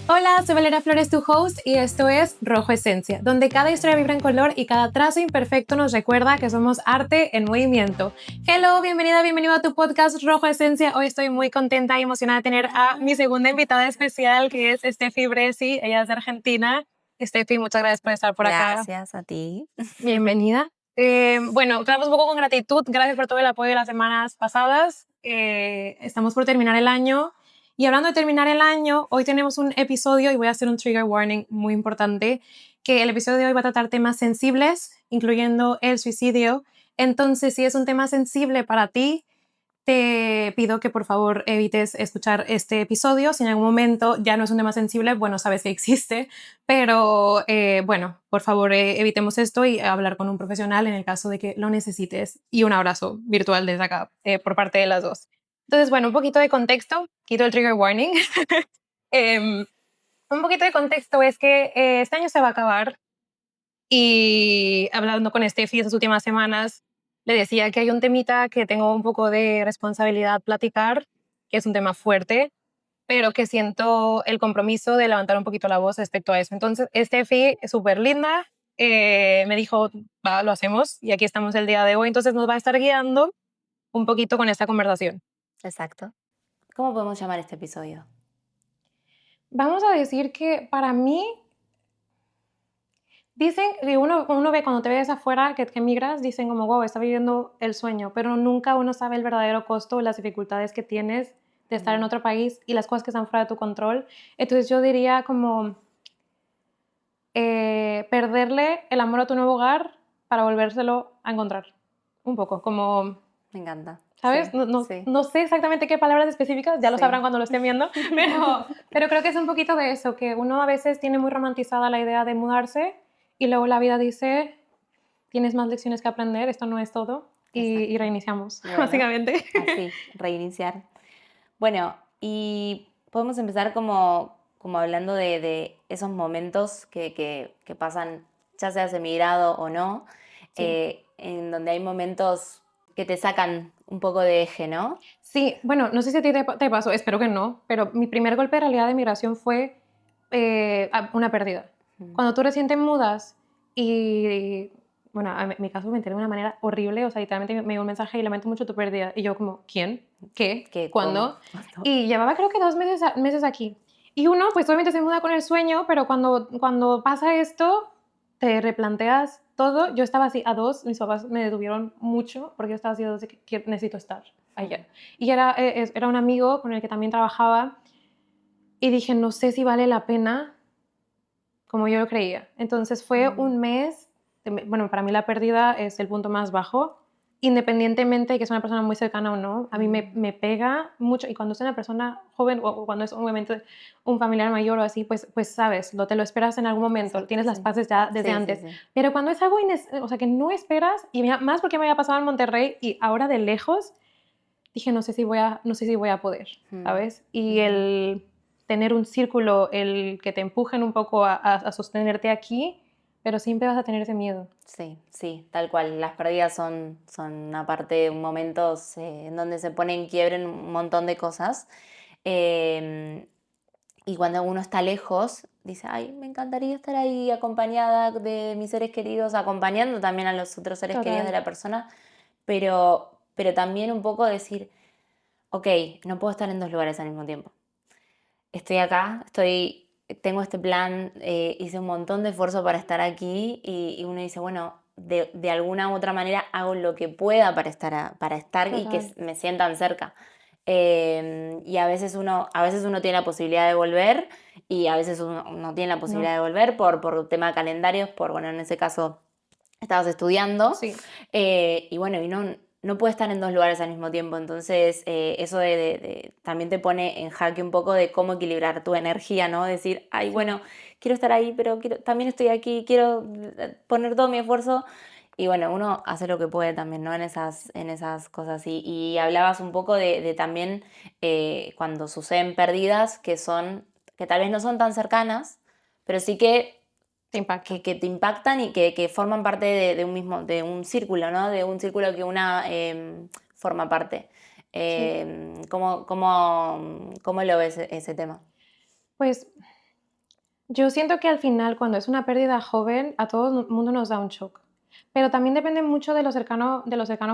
Hola, soy Valeria Flores, tu host, y esto es Rojo Esencia, donde cada historia vibra en color y cada trazo imperfecto nos recuerda que somos arte en movimiento. Hello, bienvenido a tu podcast Rojo Esencia. Hoy estoy muy contenta y emocionada de tener a mi segunda invitada especial, que es Steffi Bresi. Ella es de Argentina. Steffi, muchas gracias por estar por acá. Gracias a ti. Bienvenida. Bueno, quedamos un poco con gratitud. Gracias por todo el apoyo de las semanas pasadas. Estamos por terminar el año. Y hablando de terminar el año, hoy tenemos un episodio y voy a hacer un trigger warning muy importante, que el episodio de hoy va a tratar temas sensibles, incluyendo el suicidio. Entonces, si es un tema sensible para ti, te pido que por favor evites escuchar este episodio. Si en algún momento ya no es un tema sensible, bueno, sabes que existe, pero bueno, por favor evitemos esto y hablar con un profesional en el caso de que lo necesites. Y un abrazo virtual desde acá por parte de las dos. Entonces, bueno, un poquito de contexto, quito el trigger warning. Em, un poquito de contexto es que este año se va a acabar y hablando con Steffi esas últimas semanas, le decía que hay un temita que tengo un poco de responsabilidad platicar, que es un tema fuerte, pero que siento el compromiso de levantar un poquito la voz respecto a eso. Entonces, Steffi es súper linda, me dijo, va, lo hacemos, y aquí estamos el día de hoy, entonces nos va a estar guiando un poquito con esta conversación. Exacto. ¿Cómo podemos llamar este episodio? Vamos a decir que para mí, dicen que uno ve cuando te ves afuera que migras, dicen como, wow, está viviendo el sueño, pero nunca uno sabe el verdadero costo o las dificultades que tienes de estar en otro país y las cosas que están fuera de tu control. Entonces yo diría como perderle el amor a tu nuevo hogar para volvérselo a encontrar. Un poco, como... Me encanta. ¿Sabes? Sí, sí. No sé exactamente qué palabras específicas, ya lo Sí. sabrán cuando lo estén viendo, pero creo que es un poquito de eso, que uno a veces tiene muy romantizada la idea de mudarse y luego la vida dice, tienes más lecciones que aprender, esto no es todo, y reiniciamos, Bueno, básicamente. así, reiniciar. Bueno, y podemos empezar como hablando de esos momentos que pasan, ya seas emigrado o no, Sí. en donde hay momentos que te sacan un poco de eje, ¿no? Sí, bueno, no sé si a ti te pasó, espero que no, pero mi primer golpe de realidad de migración fue una pérdida. Cuando tú recién te mudas y, bueno, en mi caso me enteré de una manera horrible, o sea, literalmente me dio un mensaje y lamento mucho tu pérdida. Y yo como, ¿quién? ¿Qué? ¿Qué? ¿Cuándo? ¿Cómo? Y llevaba creo que 2 meses aquí. Y uno, pues obviamente se muda con el sueño, pero cuando pasa esto, te replanteas todo. Yo estaba así a dos, mis papás me detuvieron mucho porque yo estaba así a dos de que necesito estar allá. Y era un amigo con el que también trabajaba y dije, no sé si vale la pena como yo lo creía. Entonces fue un mes, bueno, para mí la pérdida es el punto más bajo, independientemente de que es una persona muy cercana o no, a mí me pega mucho y cuando es una persona joven o cuando es obviamente un familiar mayor o así, pues sabes, te lo esperas en algún momento, Exacto, tienes las sí. paces ya desde Sí, antes, sí. pero cuando es algo o sea, que no esperas, y más porque me había pasado en Monterrey y ahora de lejos, dije, no sé si voy a poder, ¿sabes? Y el tener un círculo, el que te empujen un poco a sostenerte aquí, pero siempre vas a tener ese miedo. Sí, sí, tal cual. Las pérdidas son aparte momentos en donde se pone en quiebre un montón de cosas. Y cuando uno está lejos, dice, ay, me encantaría estar ahí acompañada de mis seres queridos, acompañando también a los otros seres queridos de Total. la persona, pero también un poco decir, ok, no puedo estar en dos lugares al mismo tiempo. Estoy acá, tengo este plan, hice un montón de esfuerzo para estar aquí y uno dice, bueno, de alguna u otra manera hago lo que pueda para estar y que Total. me sientan cerca. Y a veces uno tiene la posibilidad de volver y a veces uno no tiene la posibilidad No. de volver por tema de calendarios, bueno, en ese caso estabas estudiando, Sí. y bueno, y no puedes estar en dos lugares al mismo tiempo, entonces eso también te pone en jaque un poco de cómo equilibrar tu energía, ¿no? Decir, ay, Sí. bueno, quiero estar ahí, pero también estoy aquí, quiero poner todo mi esfuerzo, y bueno, uno hace lo que puede también, ¿no? En esas cosas, y hablabas un poco de también cuando suceden pérdidas que tal vez no son tan cercanas, pero sí que Te impacta. que te impactan y que forman parte de un círculo, ¿no? De un círculo que una forma parte. Sí. ¿Cómo lo ves ese tema? Pues Yo siento que al final, cuando es una pérdida joven, a todo el mundo nos da un shock. Pero también depende mucho de lo cercano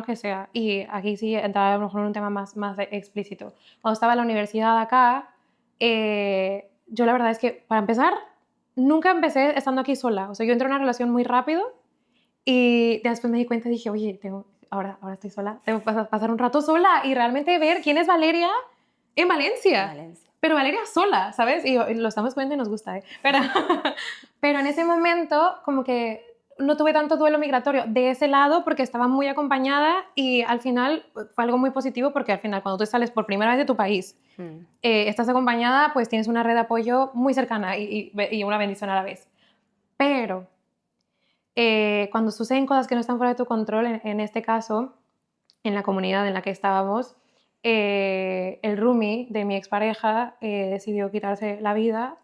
que sea. Y aquí sí entraba a lo mejor en un tema más explícito. Cuando estaba en la universidad acá, yo la verdad es que, para empezar, nunca empecé estando aquí sola. O sea, yo entré en una relación muy rápido y después me di cuenta y dije, oye, ahora estoy sola, tengo que pasar un rato sola y realmente ver quién es Valeria en Valencia. Valencia. Pero Valeria sola, ¿sabes? Y lo estamos viendo y nos gusta, ¿eh? Pero, pero en ese momento, como que no tuve tanto duelo migratorio de ese lado porque estaba muy acompañada y al final fue algo muy positivo porque al final cuando tú sales por primera vez de tu país, estás acompañada, pues tienes una red de apoyo muy cercana y una bendición a la vez. Pero cuando suceden cosas que no están fuera de tu control, en este caso, en la comunidad en la que estábamos, el roomie de mi expareja decidió quitarse la vida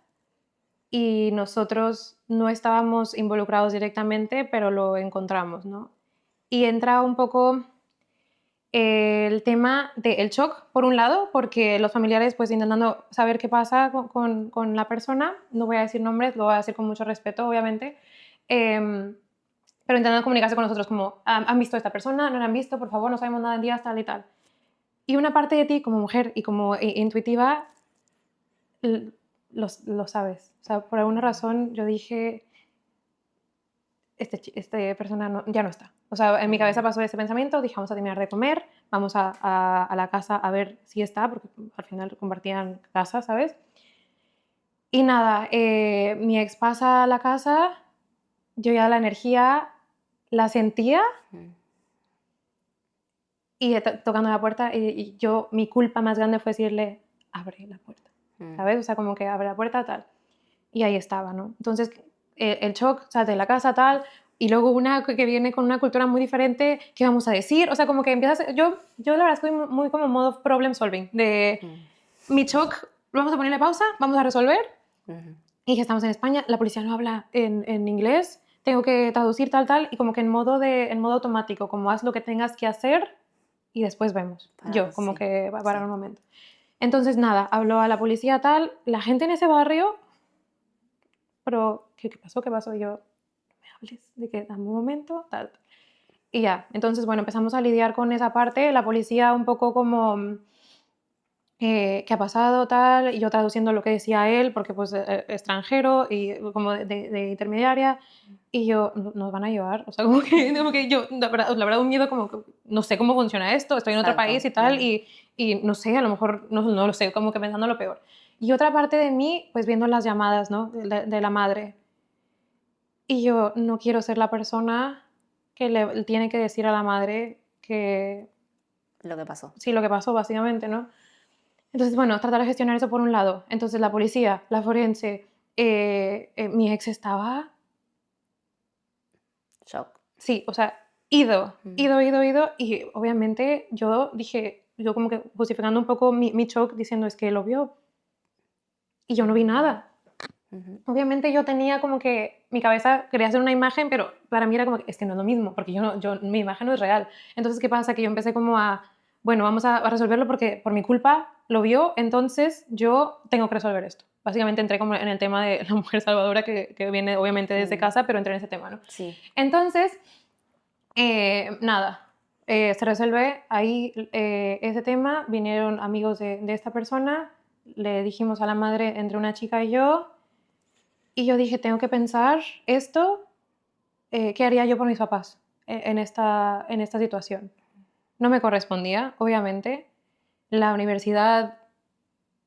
y nosotros no estábamos involucrados directamente, pero lo encontramos, ¿no? Y entra un poco el tema del shock, por un lado, porque los familiares pues intentando saber qué pasa con la persona, no voy a decir nombres, lo voy a decir con mucho respeto, obviamente, eh, pero intentando comunicarse con nosotros como, ¿han visto a esta persona? ¿No la han visto? Por favor, no sabemos nada en días, tal y tal. Y una parte de ti, como mujer y como intuitiva, lo sabes. O sea, por alguna razón yo dije, este persona ya no está. O sea, en mi cabeza pasó ese pensamiento, dije, vamos a terminar de comer, vamos a la casa a ver si está, porque al final compartían casa, ¿sabes? Y nada, mi ex pasa a la casa, yo ya la energía la sentía Mm. y tocando la puerta y yo, mi culpa más grande fue decirle, abre la puerta, ¿sabes? O sea, como que abre la puerta, tal. Y ahí estaba, ¿no? Entonces, el shock, o sea, de la casa, tal, y luego una que viene con una cultura muy diferente, ¿qué vamos a decir? O sea, como que empiezas, yo la verdad estoy muy como modo problem solving, de mi shock, vamos a ponerle pausa, vamos a resolver, y que estamos en España, la policía no habla en inglés, tengo que traducir tal, y como que en modo automático, como haz lo que tengas que hacer y después vemos. Yo, como Sí, que va a parar sí. un momento. Entonces, nada, habló a la policía tal, la gente en ese barrio, pero ¿qué pasó? ¿Qué pasó? Y yo, no me hables de que dame un momento, tal. Y ya, entonces, bueno, empezamos a lidiar con esa parte, la policía un poco como, ¿qué ha pasado? Tal, y yo traduciendo lo que decía él, porque pues extranjero y como de intermediaria, y yo, Nos van a llevar", o sea, como que yo, la verdad, un miedo como, no sé cómo funciona esto, estoy en otro país Exacto. y tal, y no sé, a lo mejor, no lo sé, como que pensando lo peor. Y otra parte de mí, pues viendo las llamadas, ¿no? De la madre. Y yo no quiero ser la persona que le tiene que decir a la madre que Lo que pasó. sí, lo que pasó, básicamente, ¿no? Entonces, bueno, tratar de gestionar eso por un lado. Entonces, la policía, la forense, mi ex estaba, Shock. sí, o sea, ido. Y obviamente yo dije, yo como que justificando un poco mi shock, diciendo, es que lo vio y yo no vi nada. Obviamente yo tenía como que mi cabeza quería hacer una imagen, pero para mí era como que es que no es lo mismo, porque mi imagen no es real. Entonces, ¿qué pasa? Que yo empecé como bueno, vamos a resolverlo porque por mi culpa lo vio, entonces yo tengo que resolver esto. Básicamente entré como en el tema de la mujer salvadora que viene obviamente desde casa, pero entré en ese tema, ¿no? Sí. Entonces, nada, se resuelve ahí ese tema, vinieron amigos de esta persona, le dijimos a la madre entre una chica y yo, y yo dije, tengo que pensar esto, ¿qué haría yo por mis papás en esta situación? No me correspondía, obviamente. La universidad,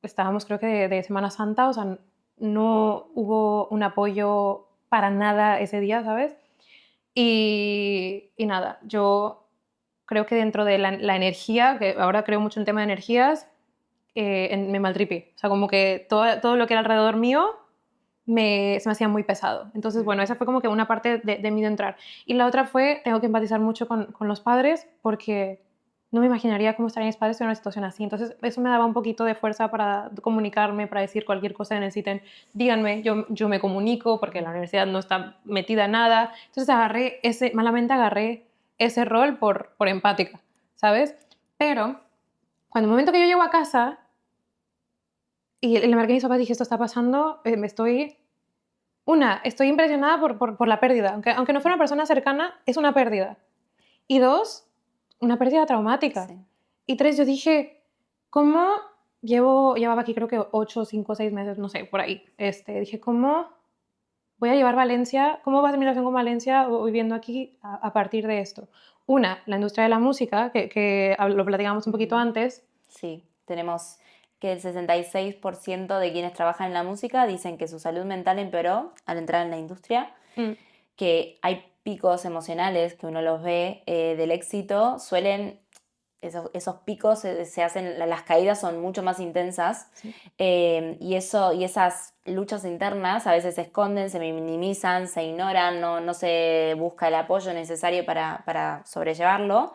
estábamos creo que de Semana Santa, o sea, no hubo un apoyo para nada ese día, ¿sabes? Y nada, yo creo que dentro de la energía, que ahora creo mucho en tema de energías, me maltripé. O sea, como que todo lo que era alrededor mío se me hacía muy pesado. Entonces, bueno, esa fue como que una parte de mí de entrar. Y la otra fue, tengo que empatizar mucho con los padres porque no me imaginaría cómo estarían mis padres en una situación así. Entonces, eso me daba un poquito de fuerza para comunicarme, para decir cualquier cosa que necesiten. Díganme, yo me comunico porque la universidad no está metida en nada. Entonces, malamente agarré ese rol por empática, ¿sabes? Pero, cuando el momento que yo llego a casa y le marqué a mis papás, dije, esto está pasando, me estoy Una, estoy impresionada por la pérdida. Aunque no fuera una persona cercana, es una pérdida. Y dos, una pérdida traumática. Sí. Y tres, yo dije, ¿cómo llevaba aquí creo que 8, 5, 6 meses, no sé, por ahí. Dije, ¿cómo voy a llevar Valencia? ¿Cómo va a ser mi relación con Valencia o viviendo aquí a partir de esto? Una, la industria de la música, que lo platicamos un poquito antes. Sí, tenemos que el 66% de quienes trabajan en la música dicen que su salud mental empeoró al entrar en la industria, Mm, que hay picos emocionales que uno los ve del éxito, esos picos se hacen, las caídas son mucho más intensas sí, y esas luchas internas a veces se esconden, se minimizan, se ignoran, no se busca el apoyo necesario para sobrellevarlo.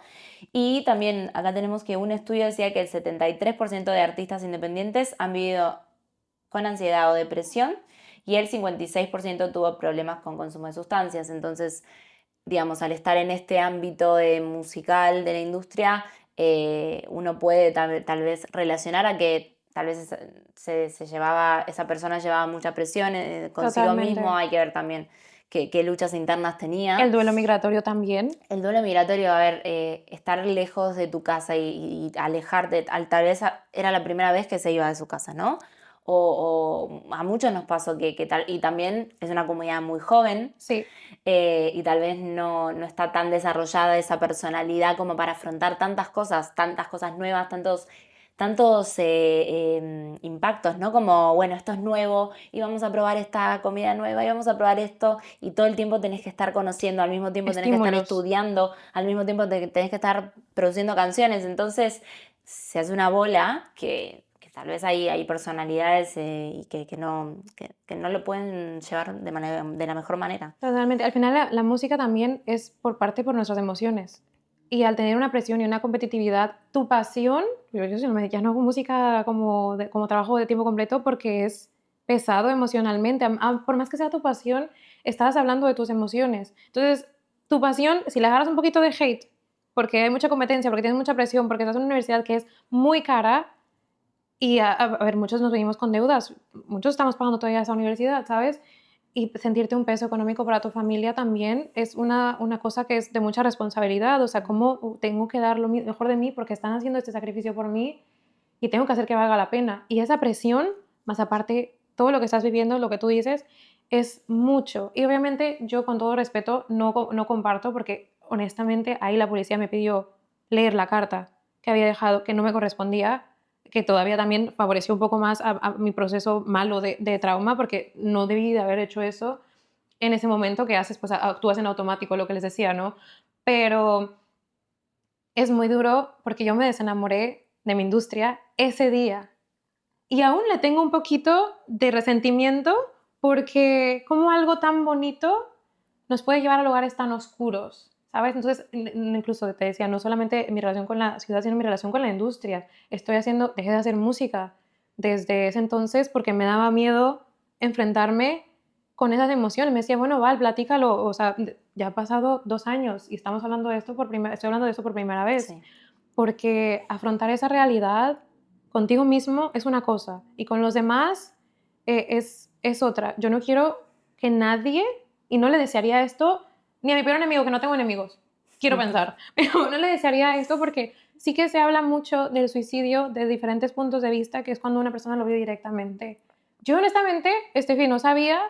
Y también acá tenemos que un estudio decía que el 73% de artistas independientes han vivido con ansiedad o depresión y el 56% tuvo problemas con consumo de sustancias. Entonces, digamos, al estar en este ámbito musical de la industria, uno puede tal vez relacionar a que tal vez esa persona llevaba mucha presión consigo mismo, totalmente. hay que ver también qué luchas internas tenía. El duelo migratorio también. El duelo migratorio, a ver, estar lejos de tu casa y alejarte, tal vez era la primera vez que se iba de su casa, ¿no? O a muchos nos pasó y también es una comunidad muy joven Sí, y tal vez no está tan desarrollada esa personalidad como para afrontar tantas cosas nuevas, tantos impactos, ¿no? Como, bueno, esto es nuevo y vamos a probar esta comida nueva y vamos a probar esto y todo el tiempo tenés que estar conociendo, al mismo tiempo tenés que estar estímulos. estudiando, al mismo tiempo tenés que estar produciendo canciones, entonces se hace una bola que tal vez hay personalidades y que no lo pueden llevar de la mejor manera. Totalmente. Al final la música también es por nuestras emociones. Y al tener una presión y una competitividad, tu pasión, yo ya no hago música como trabajo de tiempo completo porque es pesado emocionalmente. Por más que sea tu pasión, estás hablando de tus emociones. Entonces, tu pasión, si le agarras un poquito de hate, porque hay mucha competencia, porque tienes mucha presión, porque estás en una universidad que es muy cara, y a ver, muchos nos venimos con deudas, muchos estamos pagando todavía esa universidad, ¿sabes? Y sentirte un peso económico para tu familia también es una cosa que es de mucha responsabilidad, o sea, cómo tengo que dar lo mejor de mí porque están haciendo este sacrificio por mí y tengo que hacer que valga la pena. Y esa presión, más aparte, todo lo que estás viviendo, lo que tú dices, es mucho. Y obviamente yo con todo respeto no comparto porque honestamente ahí la policía me pidió leer la carta que había dejado, que no me correspondía, que todavía también favoreció un poco más a mi proceso malo de trauma porque no debí de haber hecho eso en ese momento que haces, pues actúas en automático, lo que les decía, ¿no? Pero es muy duro porque yo me desenamoré de mi industria ese día y aún le tengo un poquito de resentimiento porque como algo tan bonito nos puede llevar a lugares tan oscuros, ¿sabes? Entonces, incluso te decía, no solamente mi relación con la ciudad, sino mi relación con la industria. Dejé de hacer música desde ese entonces porque me daba miedo enfrentarme con esas emociones. Me decía, bueno, Val, platícalo, o sea, ya ha pasado 2 años y estamos hablando de esto estoy hablando de esto por primera vez, Sí, porque afrontar esa realidad contigo mismo es una cosa y con los demás es otra. Yo no quiero que nadie, y no le desearía esto ni a mi peor enemigo, que no tengo enemigos, quiero pensar, pero no le desearía esto porque sí que se habla mucho del suicidio de diferentes puntos de vista, que es cuando una persona lo vive directamente. Yo honestamente, Estefi, no sabía,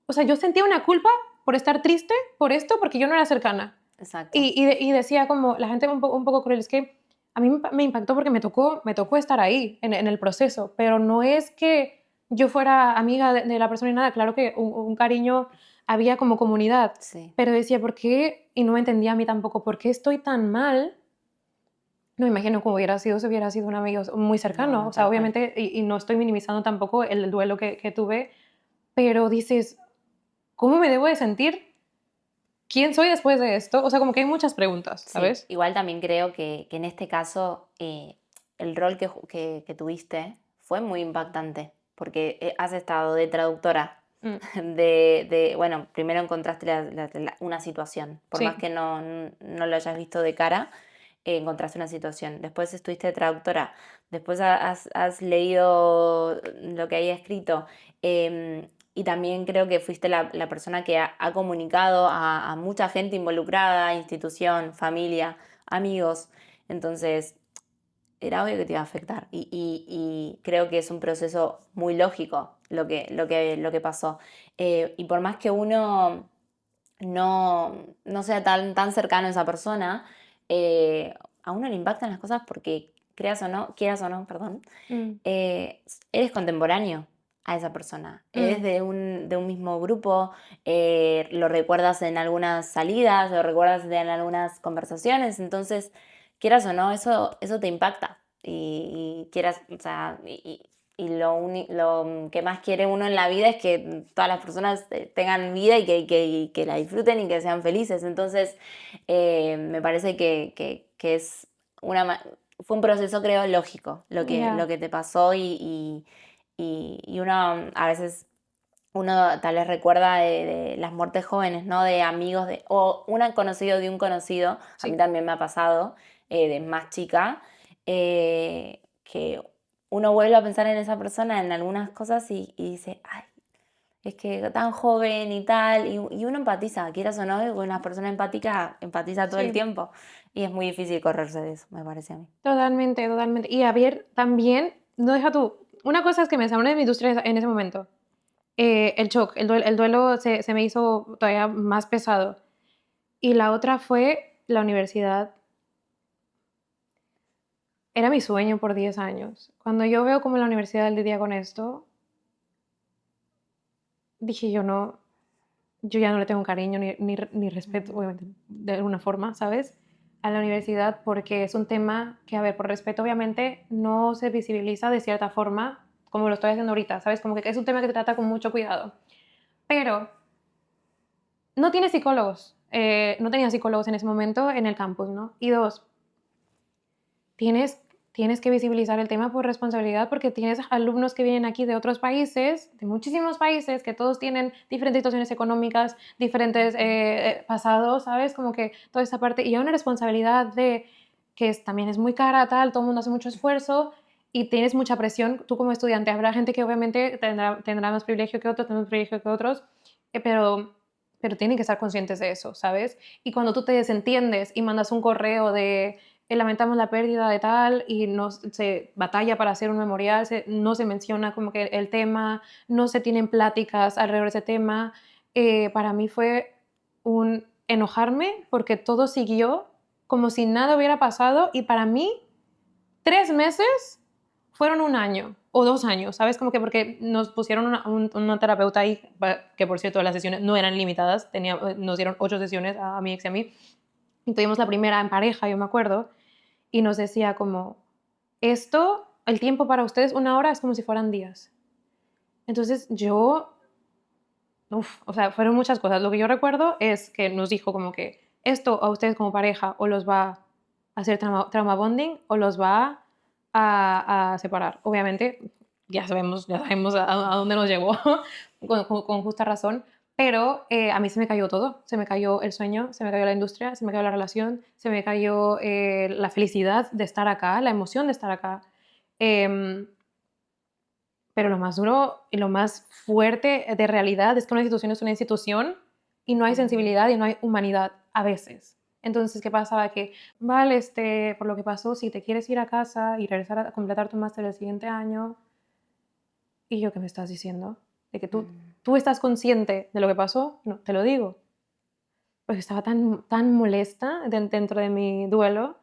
o sea, yo sentía una culpa por estar triste por esto porque yo no era cercana. exacto. Y decía como, la gente un poco cruel, es que a mí me impactó porque me tocó estar ahí en el proceso, pero no es que yo fuera amiga de la persona ni nada, claro que un cariño había como comunidad, Sí, pero decía, ¿por qué? Y no me entendía a mí tampoco, ¿por qué estoy tan mal? No me imagino cómo hubiera sido si hubiera sido un amigo muy no, cercano, no, o sea, tal cual. obviamente, y no estoy minimizando tampoco el duelo que tuve, pero dices, ¿cómo me debo de sentir? ¿Quién soy después de esto? O sea, como que hay muchas preguntas, Sí, ¿sabes? igual también creo que en este caso el rol que tuviste fue muy impactante, porque has estado de traductora, Mm, bueno, primero encontraste una situación, por más sí. que no lo hayas visto de cara, encontraste una situación, después estuviste de traductora, después has leído lo que había escrito, y también creo que fuiste la persona que ha comunicado a mucha gente involucrada, institución, familia, amigos. Entonces, era obvio que te iba a afectar. Y creo que es un proceso muy lógico lo que pasó. Y por más que uno no sea tan cercano a esa persona, a uno le impactan las cosas porque, quieras o no, perdón, Mm, eh, eres contemporáneo a esa persona, eres mm, de un mismo grupo, lo recuerdas en algunas salidas, lo recuerdas en algunas conversaciones, entonces, quieras o no, eso te impacta. Y quieras, o sea, y lo que más quiere uno en la vida es que todas las personas tengan vida y que la disfruten y que sean felices. Entonces, me parece que es una, fue un proceso, creo, lógico lo que, ya. lo que te pasó y uno a veces, uno tal vez recuerda de las muertes jóvenes, ¿no? De amigos, o un conocido de un conocido, a mí Sí. también me ha pasado, de más chica, que uno vuelve a pensar en esa persona en algunas cosas y dice, ay, es que tan joven y tal, y uno empatiza, quieras o no, y una persona empática empatiza todo el Sí. tiempo, y es muy difícil correrse de eso, me parece a mí. Totalmente, totalmente. Y a ver, también, no deja tú, una cosa es que me salió de mi industria en ese momento. El shock, el duelo se me hizo todavía más pesado. Y la otra fue la universidad. Era mi sueño por 10 años. Cuando yo veo cómo la universidad lidia con esto, dije yo no, yo ya no le tengo cariño ni respeto, Ujú. obviamente, de alguna forma, ¿sabes? A la universidad porque es un tema que, a ver, por respeto, obviamente, no se visibiliza de cierta forma como lo estoy haciendo ahorita, ¿sabes? Como que es un tema que se trata con mucho cuidado. Pero no tiene psicólogos. No tenía psicólogos en ese momento en el campus, ¿no? Y dos, tienes, tienes que visibilizar el tema por responsabilidad porque tienes alumnos que vienen aquí de otros países, de muchísimos países, que todos tienen diferentes situaciones económicas, diferentes pasados, ¿sabes? Como que toda esta parte, y hay una responsabilidad de que también es muy cara, tal, todo el mundo hace mucho esfuerzo y tienes mucha presión, tú como estudiante, habrá gente que obviamente tendrá más privilegio que otros, tendrá más privilegio que otros, pero tienen que estar conscientes de eso, ¿sabes? Y cuando tú te desentiendes y mandas un correo de lamentamos la pérdida de tal y no se batalla para hacer un memorial, no se menciona como que el tema, no se tienen pláticas alrededor de ese tema. Para mí fue un enojarme porque todo siguió como si nada hubiera pasado y para mí 3 meses fueron un año o 2 años, ¿sabes? Como que porque nos pusieron una terapeuta ahí, que por cierto las sesiones no eran limitadas, nos dieron 8 sesiones a mi ex y a mí, y tuvimos la primera en pareja, yo me acuerdo, y nos decía como, esto, el tiempo para ustedes, 1 hora es como si fueran días. Entonces yo, o sea, fueron muchas cosas. Lo que yo recuerdo es que nos dijo como que esto a ustedes como pareja o los va a hacer trauma bonding o los va a separar. Obviamente, ya sabemos a dónde nos llevó con justa razón, pero a mí se me cayó todo. Se me cayó el sueño, se me cayó la industria, se me cayó la relación, se me cayó la felicidad de estar acá, la emoción de estar acá. Em, pero lo más duro y lo más fuerte de realidad es que una institución es una institución y no hay Ujú. sensibilidad y no hay humanidad a veces. Entonces, ¿qué pasaba? Que, vale, por lo que pasó, si te quieres ir a casa y regresar a completar tu máster el siguiente año, ¿y yo qué me estás diciendo? De que Mm. tú estás consciente de lo que pasó, no, te lo digo. Pues estaba tan molesta dentro de mi duelo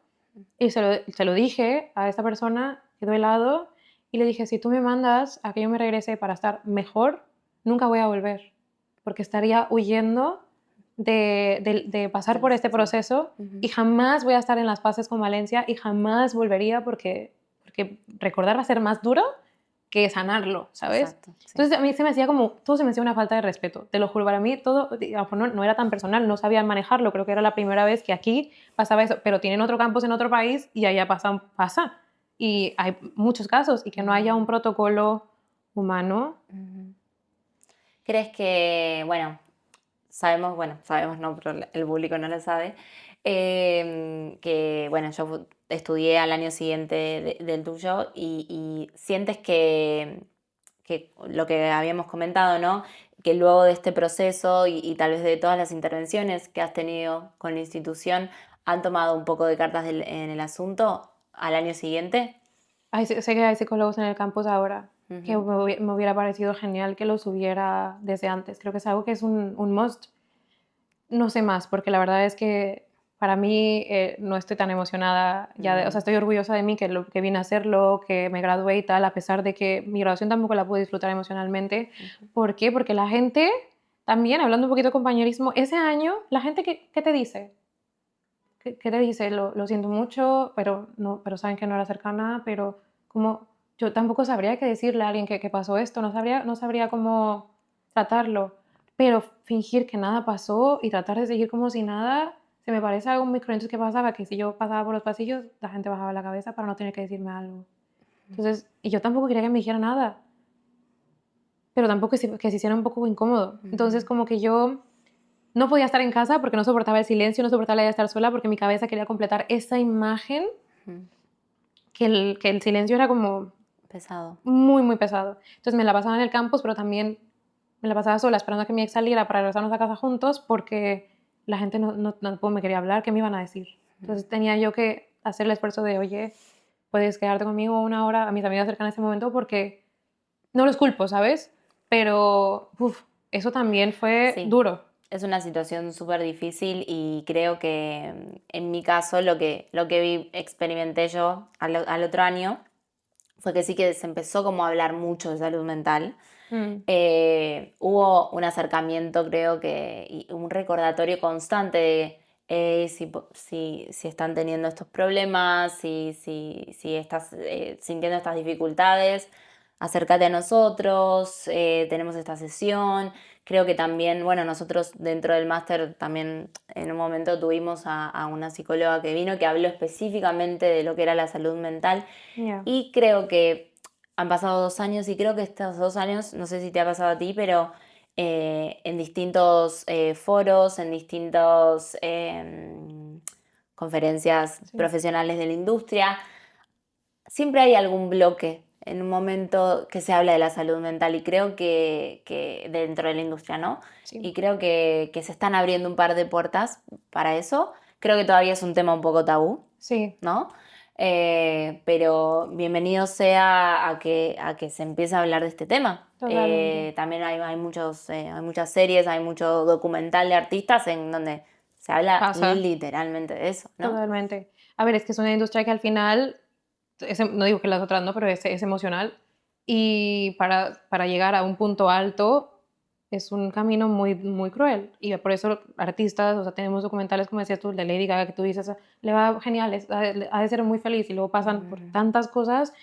y se lo dije a esta persona, quedó helado y le dije, si tú me mandas a que yo me regrese para estar mejor, nunca voy a volver, porque estaría huyendo de pasar De la por este situación. proceso Ujú. y jamás voy a estar en las paces con Valencia y jamás volvería porque recordar va a ser más duro que sanarlo, ¿sabes? Exacto, sí. Entonces a mí se me hacía como, todo se me hacía una falta de respeto, te lo juro, para mí todo, no era tan personal, no sabían manejarlo, creo que era la primera vez que aquí pasaba eso, pero tienen otro campus en otro país y allá pasa. Y hay muchos casos y que no haya un Mm, protocolo humano. ujú. ¿Crees que, bueno, sabemos no, pero el público no lo sabe, que, bueno, yo estudié al año siguiente del tuyo y sientes que que lo que habíamos comentado, ¿no? Que luego de este proceso y tal vez de todas las intervenciones que has tenido con la institución, ¿han tomado un poco de cartas en el asunto al año siguiente? Sé que hay psicólogos en el campus ahora, que Ujú, me hubiera parecido genial que los hubiera desde antes. Creo que es algo que es un must. No sé más, porque la verdad es que para mí no estoy tan emocionada. O sea, estoy orgullosa de mí que vine a hacerlo, que me gradué y tal, a pesar de que mi graduación tampoco la pude disfrutar emocionalmente. ujú. ¿Por qué? Porque la gente, también hablando un poquito de compañerismo, ese año, la gente, ¿qué te dice? ¿Qué te dice? Lo siento mucho, pero, no, pero saben que no era cercana, pero como yo tampoco sabría qué decirle a alguien que pasó esto, no sabría cómo tratarlo, pero fingir que nada pasó y tratar de seguir como si nada, se me parece algo muy cruento que pasaba, que si yo pasaba por los pasillos, la gente bajaba la cabeza para no tener que decirme algo. Entonces, y yo tampoco quería que me dijera nada, pero tampoco que se hiciera un poco incómodo. Entonces, Ujú, como que yo no podía estar en casa porque no soportaba el silencio, no soportaba la idea de estar sola porque mi cabeza quería completar esa imagen ujú. que el silencio era como Pesado. muy, muy pesado. Entonces me la pasaba en el campus, pero también me la pasaba sola esperando a que mi ex saliera para regresarnos a casa juntos porque la gente tampoco me quería hablar, ¿qué me iban a decir? Ujú. Entonces tenía yo que hacer el esfuerzo de, oye, puedes quedarte conmigo una hora, a mis amigas cercanas en ese momento, porque no los culpo, ¿sabes? Pero eso también fue Sí, duro. es una situación súper difícil y creo que en mi caso lo que experimenté yo al otro año fue que sí que se empezó como a hablar mucho de salud mental. Mm, Hubo un acercamiento, creo que, y un recordatorio constante de si están teniendo estos problemas, si estás sintiendo estas dificultades, acércate a nosotros, tenemos esta sesión. Creo que también, bueno, nosotros dentro del máster también en un momento tuvimos a una psicóloga que vino que habló específicamente de lo que era la salud mental yeah. y creo que han pasado 2 años y creo que estos 2 años, no sé si te ha pasado a ti, pero en distintos foros, en distintas conferencias Sí. profesionales de la industria, siempre hay algún bloque en un momento que se habla de la salud mental y creo que dentro de la industria, ¿no? Sí. Y creo que se están abriendo un par de puertas para eso. Creo que todavía es un tema un poco tabú, Sí, ¿no? Pero bienvenido sea a que se empiece a hablar de este tema. totalmente. También hay muchas series, hay mucho documental de artistas en donde se habla Pasa. literalmente de eso, ¿no? Totalmente. A ver, es que es una industria que al final, no digo que las otras no, pero es emocional. Y para llegar a un punto alto es un camino muy, muy cruel. Y por eso artistas, o sea, tenemos documentales como decías tú, el de Lady Gaga, que tú dices, le va genial, ha de ser muy feliz y luego pasan por Ujú, tantas cosas.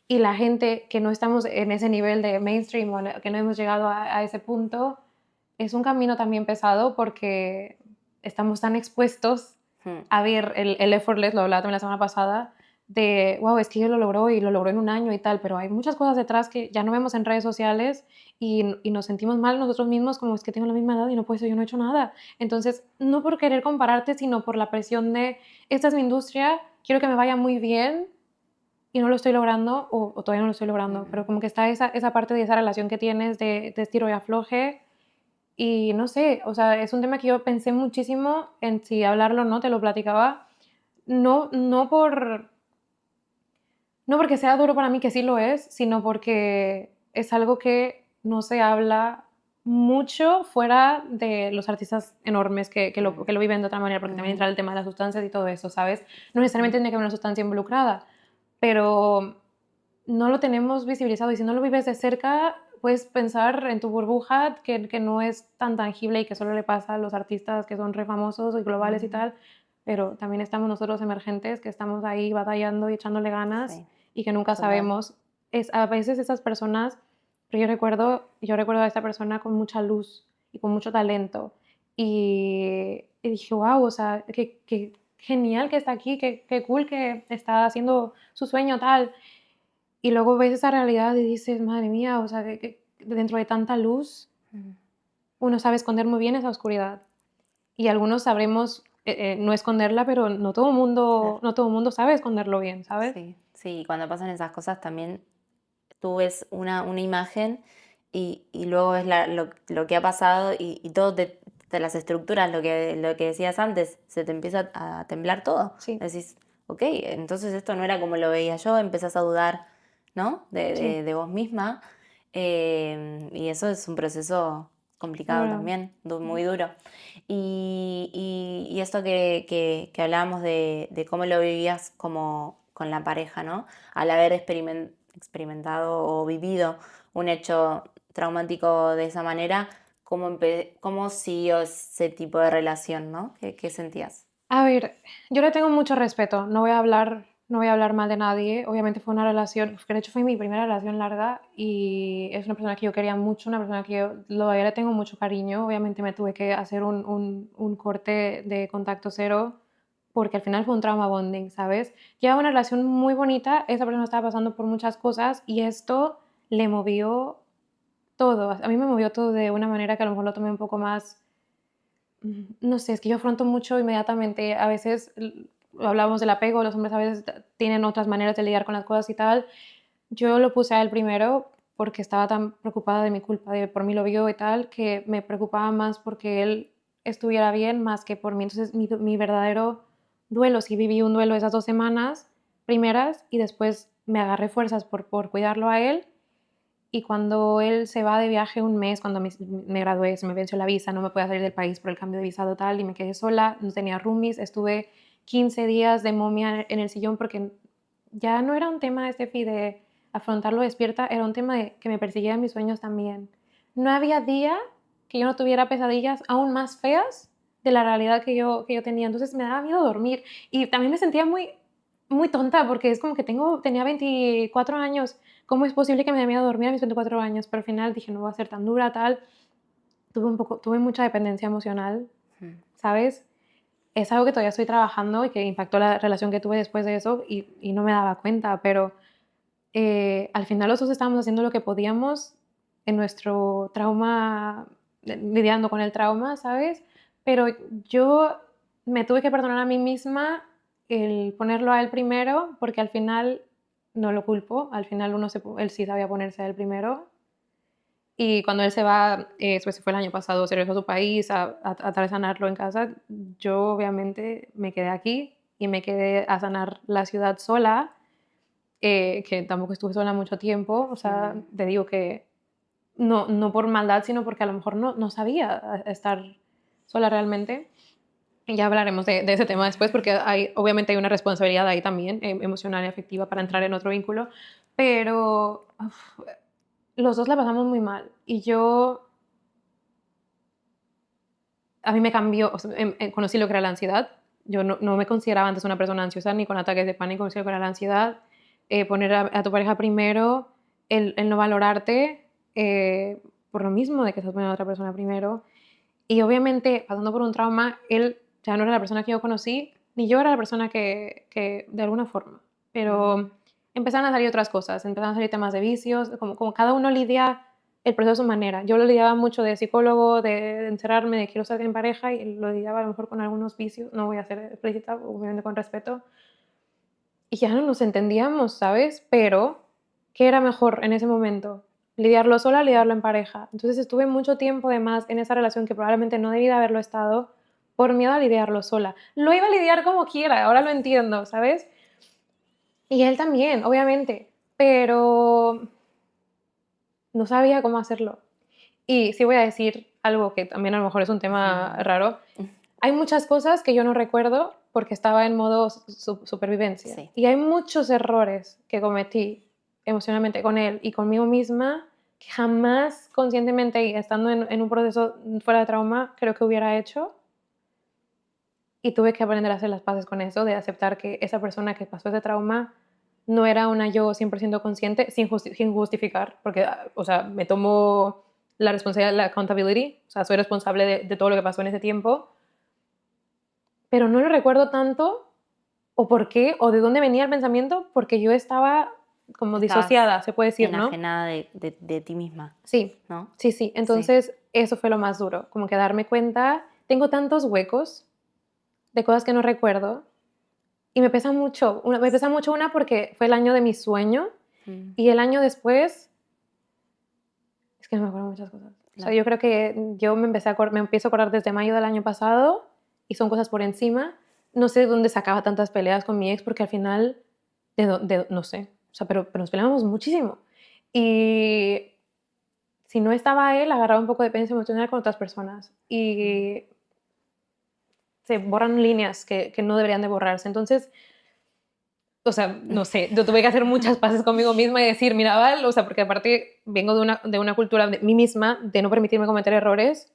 Y la gente que no estamos en ese nivel de mainstream o que no hemos llegado a ese punto, es un camino también pesado porque estamos tan expuestos ujú, a ver el effortless, lo hablaba también la semana pasada, de, wow, es que yo lo logró y lo logró en un año y tal, pero hay muchas cosas detrás que ya no vemos en redes sociales y nos sentimos mal nosotros mismos como es que tengo la misma edad y no puedo ser, yo no he hecho nada. Entonces, no por querer compararte, sino por la presión de, esta es mi industria, quiero que me vaya muy bien y no lo estoy logrando o todavía no lo estoy logrando, pero como que está esa parte de esa relación que tienes de estiro y afloje y no sé, o sea, es un tema que yo pensé muchísimo en si hablarlo o no, te lo platicaba, no porque sea duro para mí, que sí lo es, sino porque es algo que no se habla mucho fuera de los artistas enormes que lo viven de otra manera, porque también ujú, entra el tema de las sustancias y todo eso, ¿sabes? No ujú. necesariamente tiene que haber una sustancia involucrada, pero no lo tenemos visibilizado y si no lo vives de cerca, puedes pensar en tu burbuja que no es tan tangible y que solo le pasa a los artistas que son re famosos y globales y Ujú, tal, pero también estamos nosotros emergentes que estamos ahí batallando y echándole ganas sí, y que nunca total. sabemos. A veces esas personas, pero yo recuerdo a esta persona con mucha luz y con mucho talento y dije, wow, o sea, qué genial que está aquí, qué cool que está haciendo su sueño tal. Y luego ves esa realidad y dices, madre mía, o sea, que dentro de tanta luz, Ujú, uno sabe esconder muy bien esa oscuridad. Y algunos sabremos no esconderla, pero no todo el claro. mundo, no todo mundo sabe esconderlo bien, ¿sabes? Sí, sí, y cuando pasan esas cosas también tú ves una imagen y luego ves lo que ha pasado y todo de las estructuras, lo que decías antes, se te empieza a temblar todo. Sí, Decís, ok, entonces esto no era como lo veía yo, empezás a dudar, ¿no? De, sí, de vos misma. Y eso es un proceso complicado claro. también, muy duro. Y esto que hablábamos de cómo lo vivías como con la pareja, ¿no? Al haber experimentado o vivido un hecho traumático de esa manera, ¿cómo siguió ese tipo de relación, ¿no? ¿Qué sentías? A ver, yo le tengo mucho respeto, no voy a hablar mal de nadie. Obviamente fue una relación, que de hecho fue mi primera relación larga y es una persona que yo quería mucho, una persona que yo todavía le tengo mucho cariño. Obviamente me tuve que hacer un corte de contacto cero porque al final fue un trauma bonding, ¿sabes? Llevaba una relación muy bonita, esa persona estaba pasando por muchas cosas y esto le movió todo. A mí me movió todo de una manera que a lo mejor lo tomé un poco más. No sé, es que yo afronto mucho inmediatamente. A veces hablábamos del apego, los hombres a veces tienen otras maneras de lidiar con las cosas y tal. Yo lo puse a él primero porque estaba tan preocupada de mi culpa, de por mí lo vio y tal, que me preocupaba más porque él estuviera bien más que por mí. Entonces, mi verdadero duelo, sí viví un duelo esas 2 semanas primeras y después me agarré fuerzas por cuidarlo a él y cuando él se va de viaje un mes, cuando me gradué, se me venció la visa, no me podía salir del país por el cambio de visado tal, y me quedé sola, no tenía roomies, estuve 15 días de momia en el sillón porque ya no era un tema, Estefi, de afrontarlo despierta, era un tema de que me perseguía en mis sueños también. No había día que yo no tuviera pesadillas aún más feas de la realidad que yo tenía, entonces me daba miedo dormir y también me sentía muy, muy tonta porque es como que tenía 24 años. ¿Cómo es posible que me dé miedo dormir a mis 24 años? Pero al final dije, no voy a ser tan dura, tal. Tuve mucha dependencia emocional, Mm. ¿sabes? Es algo que todavía estoy trabajando y que impactó la relación que tuve después de eso y no me daba cuenta, pero al final los dos estábamos haciendo lo que podíamos en nuestro trauma, lidiando con el trauma, ¿sabes? Pero yo me tuve que perdonar a mí misma el ponerlo a él primero, porque al final no lo culpo, al final él sí sabía ponerse a él primero. Y cuando él se va, pues se fue el año pasado, se regresó a su país a tratar de sanarlo en casa, yo obviamente me quedé aquí y me quedé a sanar la ciudad sola, que tampoco estuve sola mucho tiempo, o sea, Mm. te digo que no por maldad, sino porque a lo mejor no sabía estar sola realmente. Y ya hablaremos de ese tema después, porque obviamente hay una responsabilidad ahí también, emocional y afectiva, para entrar en otro vínculo, pero los dos la pasamos muy mal. Y a mí me cambió, o sea, conocí lo que era la ansiedad. Yo no me consideraba antes una persona ansiosa ni con ataques de pánico, conocí lo que era la ansiedad. Poner a tu pareja primero, el no valorarte por lo mismo de que estás poniendo a otra persona primero. Y obviamente, pasando por un trauma, él ya no era la persona que yo conocí, ni yo era la persona que de alguna forma. Pero empezaron a salir otras cosas, empezaron a salir temas de vicios, como cada uno lidia el proceso a su manera. Yo lo lidiaba mucho de psicólogo, de encerrarme, de quiero estar en pareja, y lo lidiaba a lo mejor con algunos vicios, no voy a ser explícita, obviamente con respeto. Y ya no nos entendíamos, ¿sabes? Pero, ¿qué era mejor en ese momento? ¿Lidiarlo sola o lidiarlo en pareja? Entonces estuve mucho tiempo de más en esa relación que probablemente no debí de haberlo estado por miedo a lidiarlo sola. Lo iba a lidiar como quiera, ahora lo entiendo, ¿sabes? Y él también, obviamente, pero no sabía cómo hacerlo. Y sí voy a decir algo que también a lo mejor es un tema raro. Hay muchas cosas que yo no recuerdo porque estaba en modo supervivencia. Sí. Y hay muchos errores que cometí emocionalmente con él y conmigo misma que jamás conscientemente y estando en un proceso fuera de trauma creo que hubiera hecho. Y tuve que aprender a hacer las paces con eso, de aceptar que esa persona que pasó ese trauma no era una yo 100% consciente, sin justificar, porque, o sea, me tomo la responsabilidad, la accountability, o sea, soy responsable de todo lo que pasó en ese tiempo, pero no lo recuerdo tanto, o por qué, o de dónde venía el pensamiento, porque yo estaba como Estabas disociada, se puede decir, ¿no? enajenada de ti misma, Sí, ¿no? sí, sí. Sí. Entonces, eso fue lo más duro, como que darme cuenta, tengo tantos huecos de cosas que no recuerdo, y me pesa mucho una porque fue el año de mi sueño Y el año después, es que no me acuerdo muchas cosas. O sea, Claro. yo creo que yo me empiezo a acordar desde mayo del año pasado y son cosas por encima. No sé de dónde sacaba tantas peleas con mi ex porque al final, no sé, o sea, pero nos peleábamos muchísimo. Y si no estaba él, agarraba un poco de dependencia emocional con otras personas. Y se borran líneas que no deberían de borrarse. Entonces, o sea, no sé, yo tuve que hacer muchas paces conmigo misma y decir, mira, Val, o sea, porque aparte vengo de una cultura de mí misma, de no permitirme cometer errores,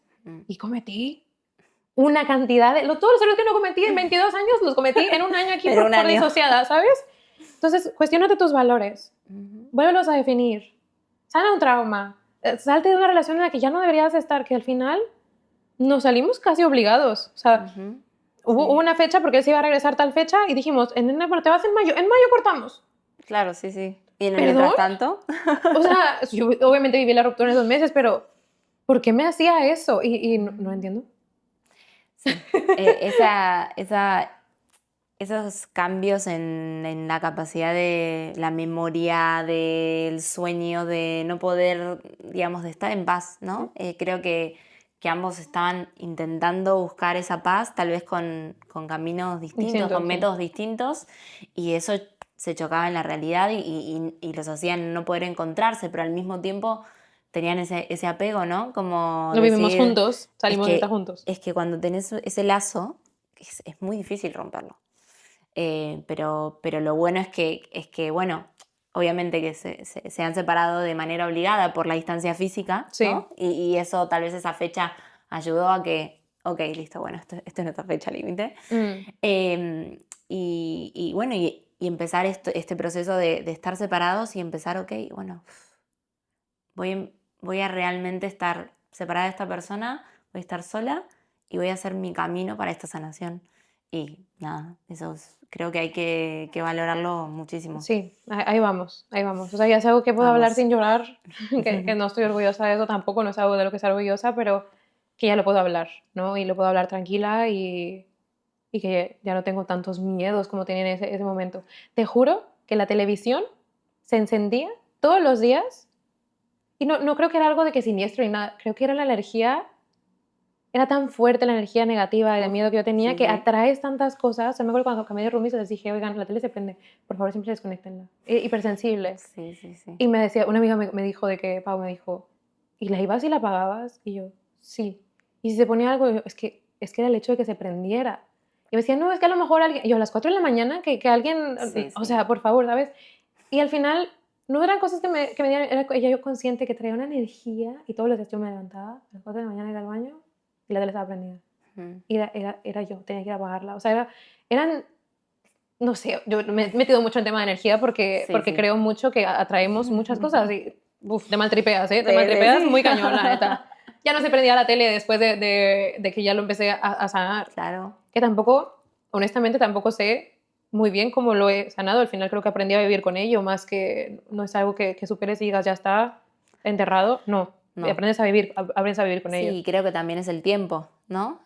y cometí una cantidad de... todos los errores que no cometí en 22 años los cometí en un año aquí En un por año. disociada, ¿sabes? Entonces, cuestiónate tus valores, vuélvelos a definir, sana un trauma, salte de una relación en la que ya no deberías estar, que al final nos salimos casi obligados, o sea... Hubo una fecha porque él se iba a regresar tal fecha y dijimos, bueno, te vas en mayo cortamos. Claro, sí, sí. Y en el ¿Perdón? mientras tanto, O sea, yo obviamente viví la ruptura en esos meses, pero ¿por qué me hacía eso? Y no entiendo. sí. Esos cambios en la capacidad de la memoria, del sueño, de no poder, digamos, de estar en paz, ¿no? Creo que ambos estaban intentando buscar esa paz, tal vez con caminos distintos, con Sí. métodos distintos, y eso se chocaba en la realidad y los hacían no poder encontrarse, pero al mismo tiempo tenían ese apego, ¿no? Como Lo vivimos decir, juntos, salimos de esta juntos. es que cuando tenés ese lazo, es muy difícil romperlo. Pero lo bueno es que, bueno, obviamente que se han separado de manera obligada por la distancia física, Sí. ¿no? Y eso, tal vez esa fecha ayudó a que, ok, listo, bueno, esta es nuestra fecha límite. Y bueno, y empezar este proceso de estar separados y empezar, ok, bueno, voy a realmente estar separada de esta persona, voy a estar sola y voy a hacer mi camino para esta sanación. Y nada, creo que hay que valorarlo muchísimo. Sí, ahí vamos, ahí vamos. O sea, ya es algo que puedo hablar Vamos. sin llorar, que no estoy orgullosa de eso tampoco, no es algo de lo que estoy orgullosa, pero que ya lo puedo hablar, ¿no? Y lo puedo hablar tranquila y que ya no tengo tantos miedos como tenía en ese momento. Te juro que la televisión se encendía todos los días y no creo que era algo de que siniestro ni nada, creo que era la energía, era tan fuerte la energía negativa y de Uf, miedo que yo tenía sí, que sí. atraes tantas cosas. O sea, me acuerdo cuando cambié de roomies les dije, oigan, la tele se prende, por favor siempre desconectenla. Hipersensible. Sí, sí, sí. Y me decía, una amiga me dijo de que, Pau me dijo, ¿y la ibas y la apagabas? Y yo, sí. Y si se ponía algo, yo, es que era el hecho de que se prendiera. Y me decía, no, es que a lo mejor alguien, y yo a las 4 de la mañana, que alguien, Sí, o sí. sea, por favor, ¿sabes? Y al final, no eran cosas que me dieran, era ella yo consciente que traía una energía y todos los días yo me levantaba a las 4 de la mañana, iba al baño y la tele estaba prendida. Ujú. Y era yo, tenía que ir a apagarla. O sea, eran, no sé, yo me he metido mucho en tema de energía porque Sí, sí. creo mucho que atraemos muchas cosas y, te maltripeas, ¿eh? Te Sí, maltripeas sí. muy cañón, la neta. Ya no se prendía la tele después de que ya lo empecé a sanar. Claro. Que tampoco, honestamente, tampoco sé muy bien cómo lo he sanado. Al final creo que aprendí a vivir con ello, más que no es algo que superes y digas, ya está enterrado. No, No. aprendes a vivir con ello. Sí, creo que también es el tiempo, ¿no?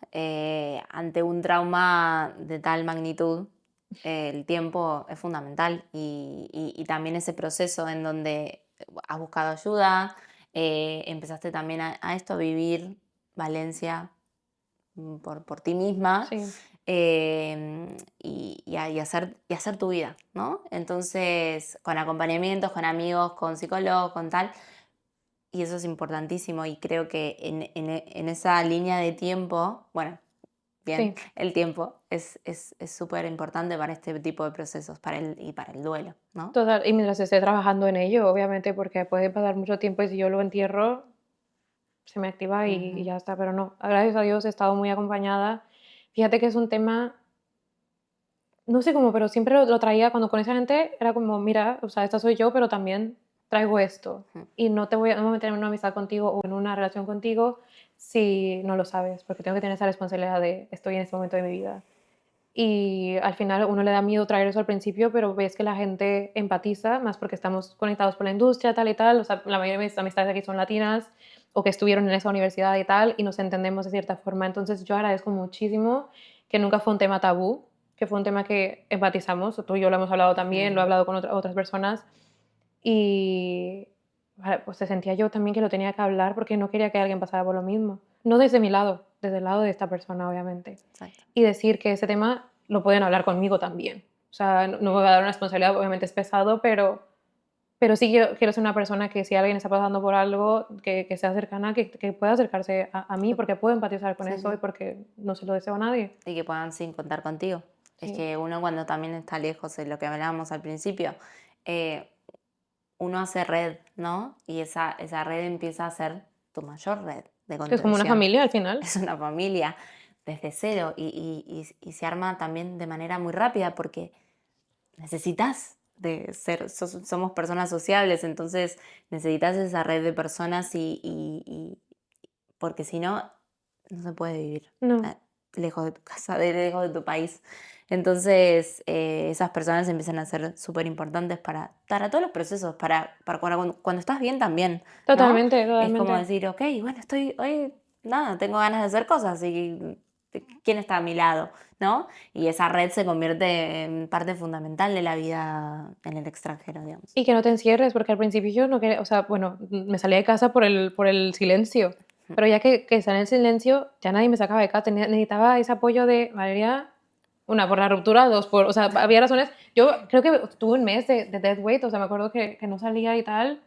Ante un trauma de tal magnitud, el tiempo es fundamental y también ese proceso en donde has buscado ayuda, empezaste también a esto, a vivir Valencia por ti misma, Sí. y hacer tu vida, ¿no? Entonces, con acompañamientos, con amigos, con psicólogos, con tal. Y eso es importantísimo y creo que en esa línea de tiempo, bueno, bien, Sí. el tiempo es súper importante para este tipo de procesos y para el duelo, ¿no? Total, y mientras esté trabajando en ello, obviamente, porque puede pasar mucho tiempo y si yo lo entierro, se me activa y Ujú. ya está, pero no, gracias a Dios he estado muy acompañada. Fíjate que es un tema, no sé cómo, pero siempre lo traía cuando con esa gente, era como, mira, o sea, esta soy yo, pero también traigo esto. Ujú. Y no no me voy a meter en una amistad contigo o en una relación contigo si no lo sabes, porque tengo que tener esa responsabilidad de estoy en este momento de mi vida. Y al final uno le da miedo traer eso al principio, pero ves que la gente empatiza, más porque estamos conectados por la industria, tal y tal. O sea, la mayoría de mis amistades aquí son latinas o que estuvieron en esa universidad y tal, y nos entendemos de cierta forma. Entonces yo agradezco muchísimo que nunca fue un tema tabú, que fue un tema que empatizamos. Tú y yo lo hemos hablado también, lo he Ujú. hablado con otras personas. y pues se sentía yo también que lo tenía que hablar porque no quería que alguien pasara por lo mismo. No desde mi lado, desde el lado de esta persona, obviamente. Exacto. Y decir que ese tema lo pueden hablar conmigo también. O sea, no me voy a dar una responsabilidad, obviamente es pesado, pero sí quiero ser una persona que si alguien está pasando por algo, que sea cercana, que pueda acercarse a mí, porque puedo empatizar con Sí, eso y sí. porque no se lo deseo a nadie. Y que puedan sin contar contigo. Es Sí, que uno cuando también está lejos, de lo que hablábamos al principio, eh, uno hace red, ¿no? Y esa red empieza a ser tu mayor red de que es como una contención. familia al final. Es una familia desde cero y se arma también de manera muy rápida porque necesitas de ser, somos personas sociables, entonces necesitas esa red de personas porque si no, no se puede vivir No, eh, lejos de tu casa, lejos de tu país. Entonces, esas personas empiezan a ser súper importantes para todos los procesos, para cuando estás bien también, ¿no? totalmente, Es como totalmente. decir, ok, bueno, estoy hoy, nada, tengo ganas de hacer cosas y ¿quién está a mi lado? ¿No? Y esa red se convierte en parte fundamental de la vida en el extranjero, digamos. Y que no te encierres, porque al principio yo no quería, o sea, bueno, me salía de casa por el silencio, pero ya que está en el silencio, ya nadie me sacaba de casa, necesitaba ese apoyo de Valeria, una, por la ruptura, dos, o sea, había razones, yo creo que tuve un mes de dead weight, o sea, me acuerdo que no salía y tal,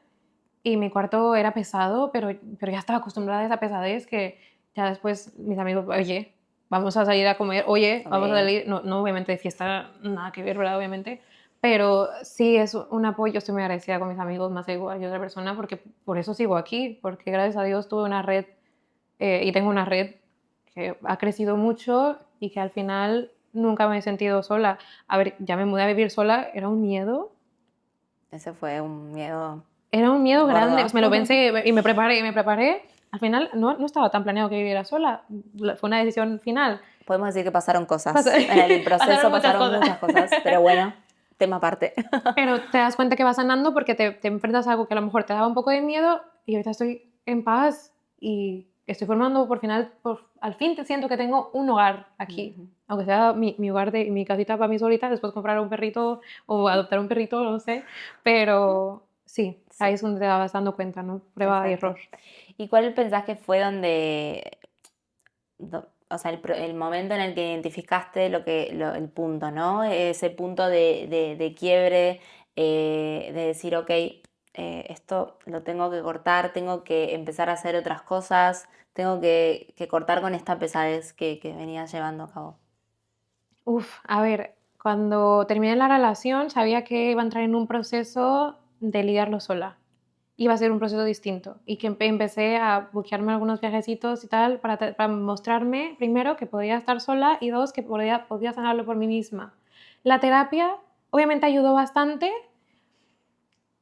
y mi cuarto era pesado, pero ya estaba acostumbrada a esa pesadez que ya después mis amigos, oye, vamos a salir a comer, oye, vamos a Ok. salir, no, no obviamente de fiesta, nada que ver, ¿verdad? Obviamente, pero sí es un apoyo, estoy muy agradecida con mis amigos, más igual y otra persona, porque por eso sigo aquí, porque gracias a Dios tuve una red y tengo una red que ha crecido mucho y que al final nunca me he sentido sola. A ver, ya me mudé a vivir sola, Ese fue un miedo era un miedo grande, gordo. pues me lo pensé y me preparé. Al final no estaba tan planeado que viviera sola, fue una decisión final. Podemos decir que pasaron Pas- cosas. En el Pasaron proceso muchas pasaron cosas. muchas cosas, pero bueno, tema aparte. Pero te das cuenta que vas sanando porque te enfrentas a algo que a lo mejor te daba un poco de miedo y ahorita estoy en paz y estoy formando al fin te siento que tengo un hogar aquí. Ujú. Aunque sea mi hogar, mi casita para mí solita, después comprar un perrito o adoptar un perrito, no sé. Pero sí, Sí, ahí es donde te vas dando cuenta, ¿no? Prueba y exacto. error. ¿Y cuál pensás que fue o sea, el momento en el que identificaste el punto, ¿no? Ese punto de quiebre, de decir, ok, esto lo tengo que cortar, tengo que empezar a hacer otras cosas, tengo que cortar con esta pesadez que venía llevando a cabo. Uf, a ver, cuando terminé la relación sabía que iba a entrar en un proceso de lidiarlo sola. Iba a ser un proceso distinto y que empecé a buscarme algunos viajecitos y tal para mostrarme, primero, que podía estar sola y dos, que podía sanarlo por mí misma. La terapia obviamente ayudó bastante,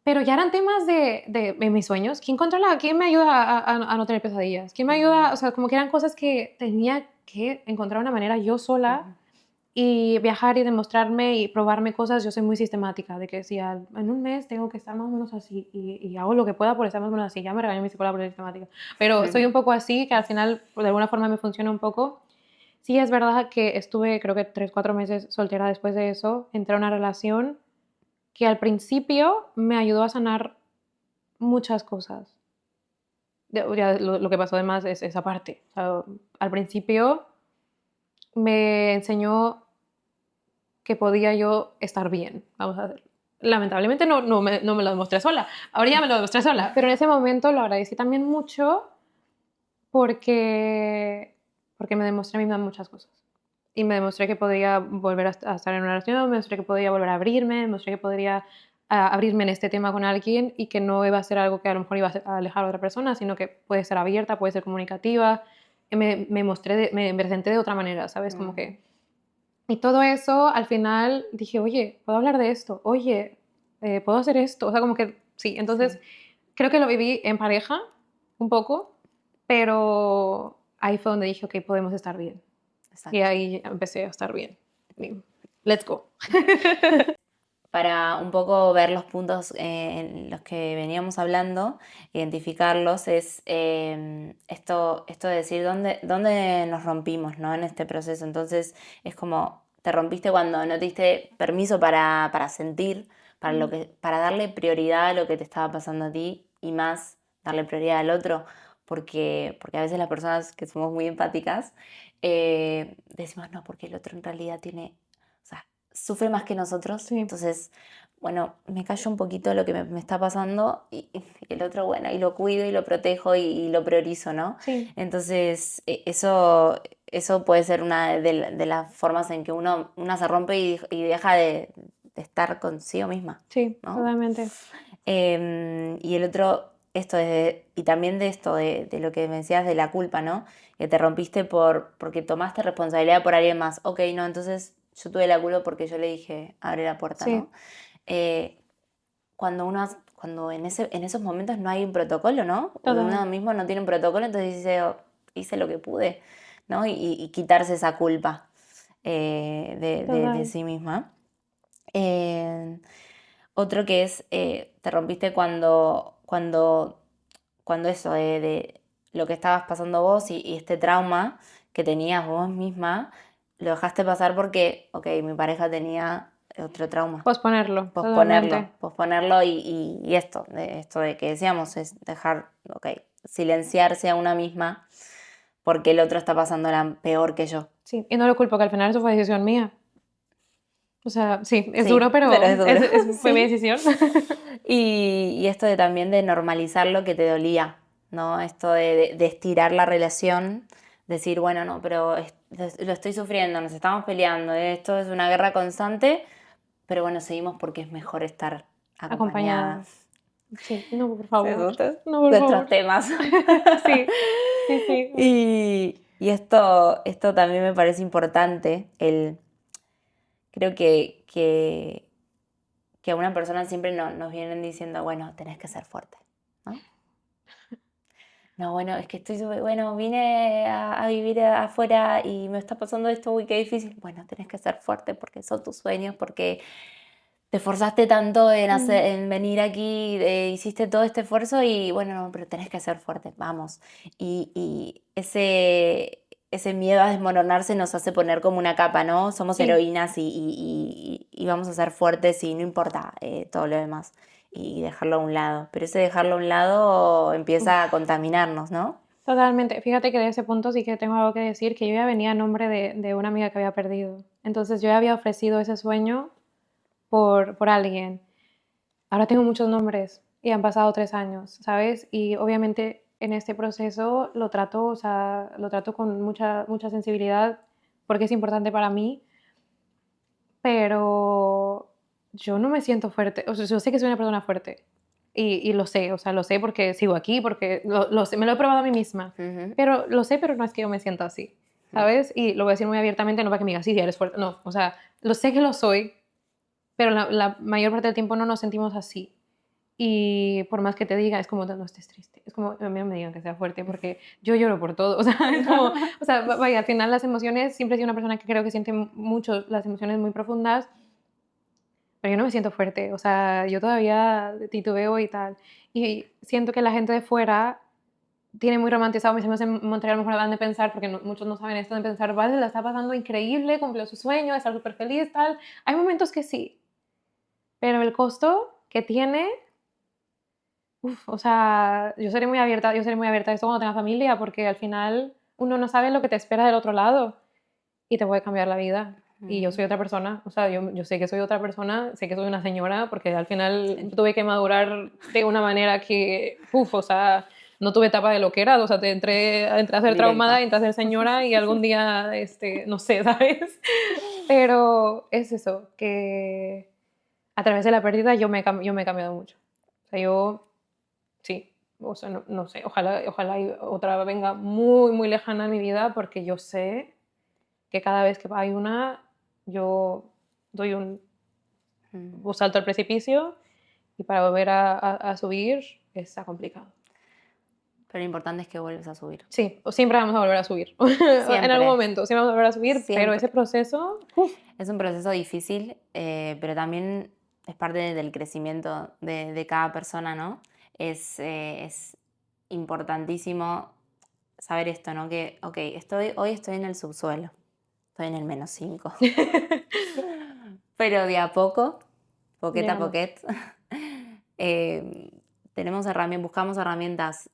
pero ya eran temas de mis sueños. ¿Quién me ayuda a no tener pesadillas? ¿Quién me ayuda? O sea, como que eran cosas que tenía que encontrar una manera yo sola Ujú. y viajar y demostrarme y probarme cosas. Yo soy muy sistemática, de que si en un mes tengo que estar más o menos así y hago lo que pueda por estar más o menos así. Ya me regañó mi psicóloga por ser sistemática. Pero soy un poco así, que al final de alguna forma me funciona un poco. Sí es verdad que estuve creo que 3 4 meses soltera después de eso. Entré a una relación que al principio me ayudó a sanar muchas cosas. Ya lo que pasó además es esa parte. O sea, al principio me enseñó que podía yo estar bien, vamos a ver. Lamentablemente no me lo demostré sola, ahora ya me lo demostré sola, pero en ese momento lo agradecí también mucho porque me demostré a mí misma muchas cosas. Y me demostré que podía volver a estar en una relación, me demostré que podía volver a abrirme, me demostré que podría abrirme en este tema con alguien y que no iba a ser algo que a lo mejor iba a alejar a otra persona, sino que puede ser abierta, puede ser comunicativa. Me mostré, me presenté de otra manera, ¿sabes? Como Ujú. que y todo eso, al final dije, oye, puedo hablar de esto, oye, puedo hacer esto. O sea, como que sí. Entonces, Sí, creo que lo viví en pareja un poco, pero ahí fue donde dije, ok, podemos estar bien. Y exacto. ahí empecé a estar bien. Y, let's go. Para un poco ver los puntos en los que veníamos hablando, identificarlos, es esto de decir dónde nos rompimos, ¿no? En este proceso. Entonces es como te rompiste cuando no te diste permiso para sentir, para darle prioridad a lo que te estaba pasando a ti y más darle prioridad al otro, porque a veces las personas que somos muy empáticas decimos, no, porque el otro en realidad o sea, sufre más que nosotros, Sí, entonces, bueno, me callo un poquito lo que me está pasando y el otro, bueno, y lo cuido y lo protejo y lo priorizo, ¿no? sí, Entonces, eso puede ser una de las formas en que una se rompe y deja de estar consigo misma, sí, ¿no? totalmente. Y el otro, y también de esto, de lo que me decías de la culpa, ¿no? Que te rompiste porque tomaste responsabilidad por alguien más. Ok, no, entonces yo tuve la culpa porque yo le dije, abre la puerta, Sí, ¿no? Eh, cuando en esos momentos no hay un protocolo, ¿no? total, Uno mismo no tiene un protocolo, entonces dice, "Oh, hice lo que pude", ¿no? Y quitarse esa culpa de total. sí misma. Eh, Otro que es, te rompiste cuando eso, de lo que estabas pasando vos y este trauma que tenías vos misma, lo dejaste pasar porque, ok, mi pareja tenía otro trauma. Posponerlo, Posponerlo, totalmente. posponerlo y esto de que decíamos, es dejar, ok, silenciarse a una misma porque el otro está pasándola peor que yo. Sí, y no lo culpo, que al final eso fue decisión mía. O sea, sí, es duro, Sí, pero es pero duro, fue mi sí. decisión. Y esto también de normalizar lo que te dolía, ¿no? Esto de estirar la relación, decir, bueno, no, pero lo estoy sufriendo, nos estamos peleando, esto es una guerra constante, pero bueno, seguimos porque es mejor estar acompañada. Acompañada. Sí, no, por Sí, favor. son No, por nuestros favor. temas. Sí, sí, sí. Y esto también me parece importante, creo que a una persona siempre nos vienen diciendo, bueno, tenés que ser fuerte, ¿no? No, bueno, es que bueno, vine a vivir afuera y me está pasando esto, uy, qué difícil. Bueno, tenés que ser fuerte porque son tus sueños, porque te esforzaste tanto Mm, en venir aquí, hiciste todo este esfuerzo y bueno, no, pero tenés que ser fuerte, vamos. Y ese miedo a desmoronarse nos hace poner como una capa, ¿no? Somos sí, heroínas y vamos a ser fuertes y no importa todo lo demás. Y dejarlo a un lado. Pero ese dejarlo a un lado empieza a uf, contaminarnos, ¿no? totalmente. Fíjate que de ese punto sí que tengo algo que decir, que yo ya venía a nombre de una amiga que había perdido. Entonces yo ya había ofrecido ese sueño por alguien. Ahora tengo muchos nombres y han pasado 3 años, ¿sabes? Y obviamente en este proceso lo trato, o sea, lo trato con mucha, mucha sensibilidad porque es importante para mí, pero yo no me siento fuerte. O sea, yo sé que soy una persona fuerte y lo sé, o sea, lo sé porque sigo aquí, porque lo sé, me lo he probado a mí misma. Ujú. Pero lo sé, pero no es que yo me sienta así, ¿sabes? Y lo voy a decir muy abiertamente, no para que me digas, sí, eres fuerte. No, o sea, lo sé que lo soy, pero la mayor parte del tiempo no nos sentimos así. Y por más que te diga, es como, no estés triste. Es como, a mí no me digan que sea fuerte, porque yo lloro por todo. O sea, es como, o sea, vaya, al final las emociones, siempre he sido una persona que creo que siente mucho las emociones muy profundas, pero yo no me siento fuerte. O sea, yo todavía titubeo y tal. Y siento que la gente de fuera tiene muy romantizado, mis amigos en Montreal mejor van de pensar, porque muchos no saben esto, de pensar, vale, la está pasando increíble, cumplió su sueño, está súper feliz, tal. Hay momentos que sí, pero el costo que tiene. Uf, o sea, yo seré muy abierta a esto cuando tenga familia, porque al final uno no sabe lo que te espera del otro lado y te puede cambiar la vida. Y yo Mm, soy otra persona, o sea, yo sé que soy otra persona, sé que soy una señora, porque al final sí, tuve que madurar de una manera que, uf, o sea, no tuve etapa de loquera, o sea, entré a ser traumada, directa. entré a ser señora y algún día, no sé, ¿sabes? Pero es eso, que a través de la pérdida yo me he cambiado mucho. O sea, yo sí, o sea, no sé, ojalá y otra venga muy, muy lejana en mi vida, porque yo sé que cada vez que hay una, yo doy Mm. un salto al precipicio y para volver a subir está complicado. Pero lo importante es que vuelves a subir. Sí, o siempre vamos a volver a subir. En algún Siempre, momento, siempre vamos a volver a subir, pero ese siempre. proceso, uf, Es un proceso difícil, pero también es parte del crecimiento de cada persona, ¿no? Es importantísimo saber esto, ¿no? Que, ok, hoy estoy en el subsuelo, estoy en el -5, pero de a poco poquet a Llegamos. poquet. Eh, buscamos herramientas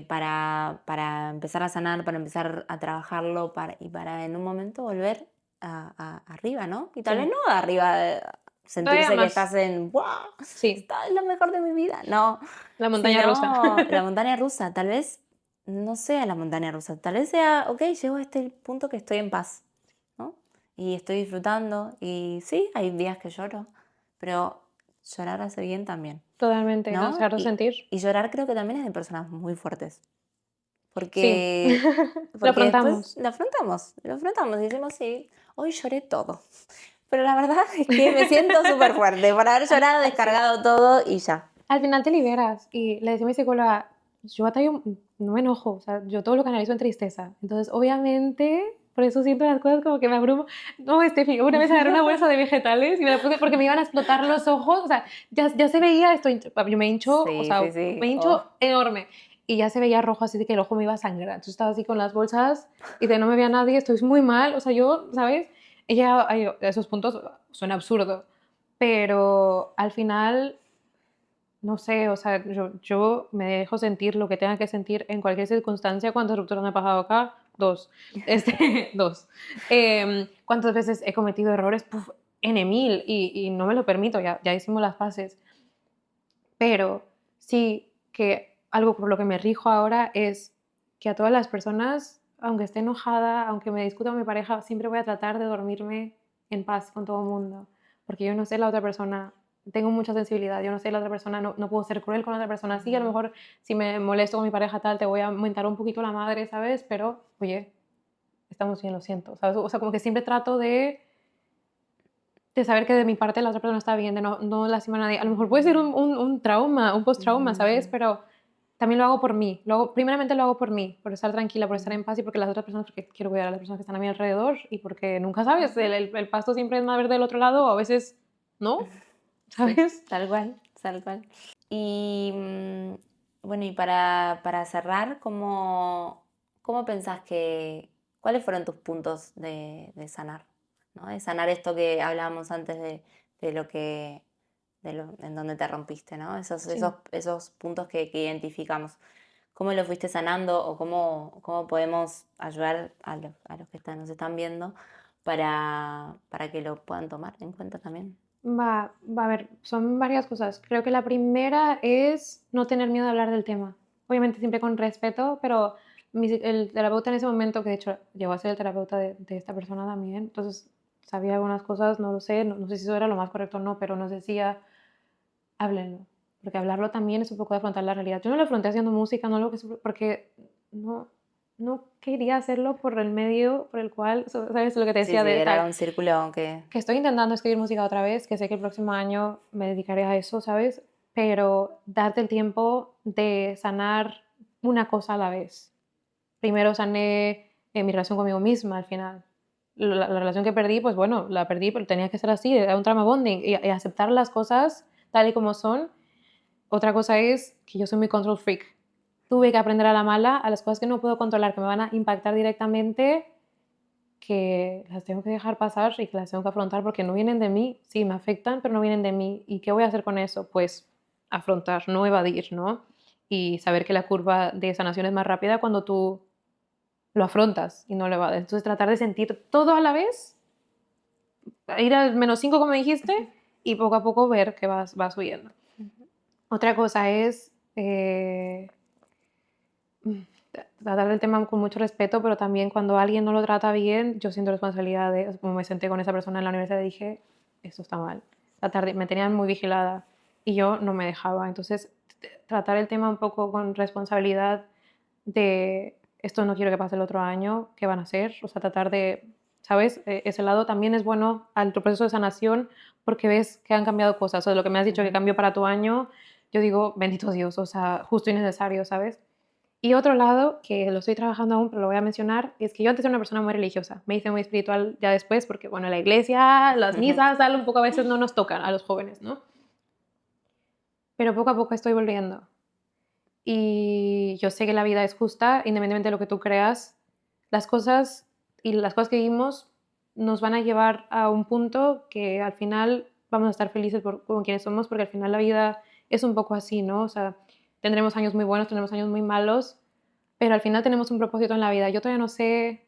para empezar a sanar, para empezar a trabajarlo y para en un momento volver arriba, ¿no? Y tal vez Sí, no arriba, todavía sentirse que más. estás en, ¡wow! Sí, Esta es lo mejor de mi vida. No, la montaña rusa. sino la montaña rusa. Tal vez no sea la montaña rusa. Tal vez sea, ok, llego a este punto que estoy en paz, ¿no? Y estoy disfrutando. Y sí, hay días que lloro, pero llorar hace bien también, Totalmente, no ¿no? dejarlo sentir. Y llorar creo que también es de personas muy fuertes, Sí, porque, lo porque después afrontamos. lo afrontamos y decimos, sí, hoy lloré todo. Pero la verdad es que me siento súper fuerte por haber llorado, Sí. descargado todo y ya. Al final te liberas y le decía a mi psicóloga, yo batallo, no me enojo, o sea, yo todo lo canalizo en tristeza. Entonces, obviamente, por eso siento las cosas como que me abrumo. No, Estefi, una vez agarré una bolsa de vegetales y me la puse porque me iban a explotar los ojos, o sea, ya se veía esto, yo me hincho, o Sí, sea, sí, sí. me Oh, hincho enorme. Y ya se veía rojo, así de que el ojo me iba a sangrar. Entonces estaba así con las bolsas y de no me veía nadie, estoy muy mal, o sea, yo, ¿sabes? He llegado a esos puntos, suena absurdo, pero al final no sé, o sea, yo me dejo sentir lo que tenga que sentir en cualquier circunstancia. ¿Cuántas rupturas me he pasado acá? Dos. Dos. ¿Cuántas veces he cometido errores? Puf, N mil y no me lo permito, ya hicimos las paces. Pero sí que algo por lo que me rijo ahora es que a todas las personas, aunque esté enojada, aunque me discuta con mi pareja, siempre voy a tratar de dormirme en paz con todo el mundo. Porque yo no sé la otra persona, tengo mucha sensibilidad, yo no sé la otra persona, no puedo ser cruel con la otra persona. Sí, a lo mejor si me molesto con mi pareja tal, te voy a aumentar un poquito la madre, ¿sabes? Pero, oye, estamos bien, lo siento, ¿sabes? O sea, como que siempre trato de saber que de mi parte la otra persona está bien, de no lastimar a nadie. A lo mejor puede ser un trauma, un post-trauma, ¿sabes? ujú. Pero también lo hago por mí. Primeramente lo hago por mí, por estar tranquila, por estar en paz y porque las otras personas, porque quiero cuidar a las personas que están a mi alrededor y porque nunca sabes, el pasto siempre es más verde del otro lado o a veces no, Sí, ¿sabes? tal cual, tal cual. Y bueno, y para cerrar, ¿cómo pensás cuáles fueron tus puntos de sanar? ¿No? De sanar esto que hablábamos antes de lo que, en donde te rompiste, ¿no? Sí. Esos puntos que identificamos. ¿Cómo lo fuiste sanando o cómo podemos ayudar a los que nos están viendo para que lo puedan tomar en cuenta también? Va a ver, son varias cosas. Creo que la primera es no tener miedo de hablar del tema. Obviamente siempre con respeto, pero el terapeuta en ese momento, que de hecho llegó a ser el terapeuta de esta persona también, entonces sabía algunas cosas, no lo sé, no sé si eso era lo más correcto o no, pero nos decía, háblenlo, porque hablarlo también es un poco de afrontar la realidad. Yo no lo afronté haciendo música, no lo que porque no, no quería hacerlo por el medio por el cual, ¿sabes lo que te Sí, decía sí, de era tal? un círculo que... Que estoy intentando escribir música otra vez, que sé que el próximo año me dedicaré a eso, ¿sabes? Pero darte el tiempo de sanar una cosa a la vez. Primero sané mi relación conmigo misma al final. La relación que perdí, pues bueno, la perdí, pero tenía que ser así, era un trauma bonding y aceptar las cosas tal y como son. Otra cosa es que yo soy muy control freak. Tuve que aprender a la mala a las cosas que no puedo controlar, que me van a impactar directamente, que las tengo que dejar pasar y que las tengo que afrontar porque no vienen de mí. Sí, me afectan, pero no vienen de mí. ¿Y qué voy a hacer con eso? Pues afrontar, no evadir, ¿no? Y saber que la curva de sanación es más rápida cuando tú lo afrontas y no lo evades. Entonces tratar de sentir todo a la vez, ir al -5 como dijiste y poco a poco ver que vas subiendo. Ujú. Otra cosa es tratar el tema con mucho respeto, pero también cuando alguien no lo trata bien, yo siento responsabilidad de, como me senté con esa persona en la universidad, dije, esto está mal. Me tenían muy vigilada y yo no me dejaba. Entonces, tratar el tema un poco con responsabilidad de, esto no quiero que pase el otro año, ¿qué van a hacer? O sea, tratar de, ¿sabes? Ese lado también es bueno al tu proceso de sanación porque ves que han cambiado cosas. O sea, lo que me has dicho que Ujú. cambió para tu año, yo digo, bendito Dios, o sea, justo y necesario, ¿sabes? Y otro lado, que lo estoy trabajando aún, pero lo voy a mencionar, es que yo antes era una persona muy religiosa. Me hice muy espiritual ya después, porque, bueno, la iglesia, las misas, tal, un poco a veces no nos tocan a los jóvenes, ¿no? Pero poco a poco estoy volviendo. Y yo sé que la vida es justa, independientemente de lo que tú creas. Las cosas y las cosas que vivimos nos van a llevar a un punto que al final vamos a estar felices con quienes somos, porque al final la vida es un poco así, ¿no? O sea, tendremos años muy buenos, tendremos años muy malos, pero al final tenemos un propósito en la vida. Yo todavía no sé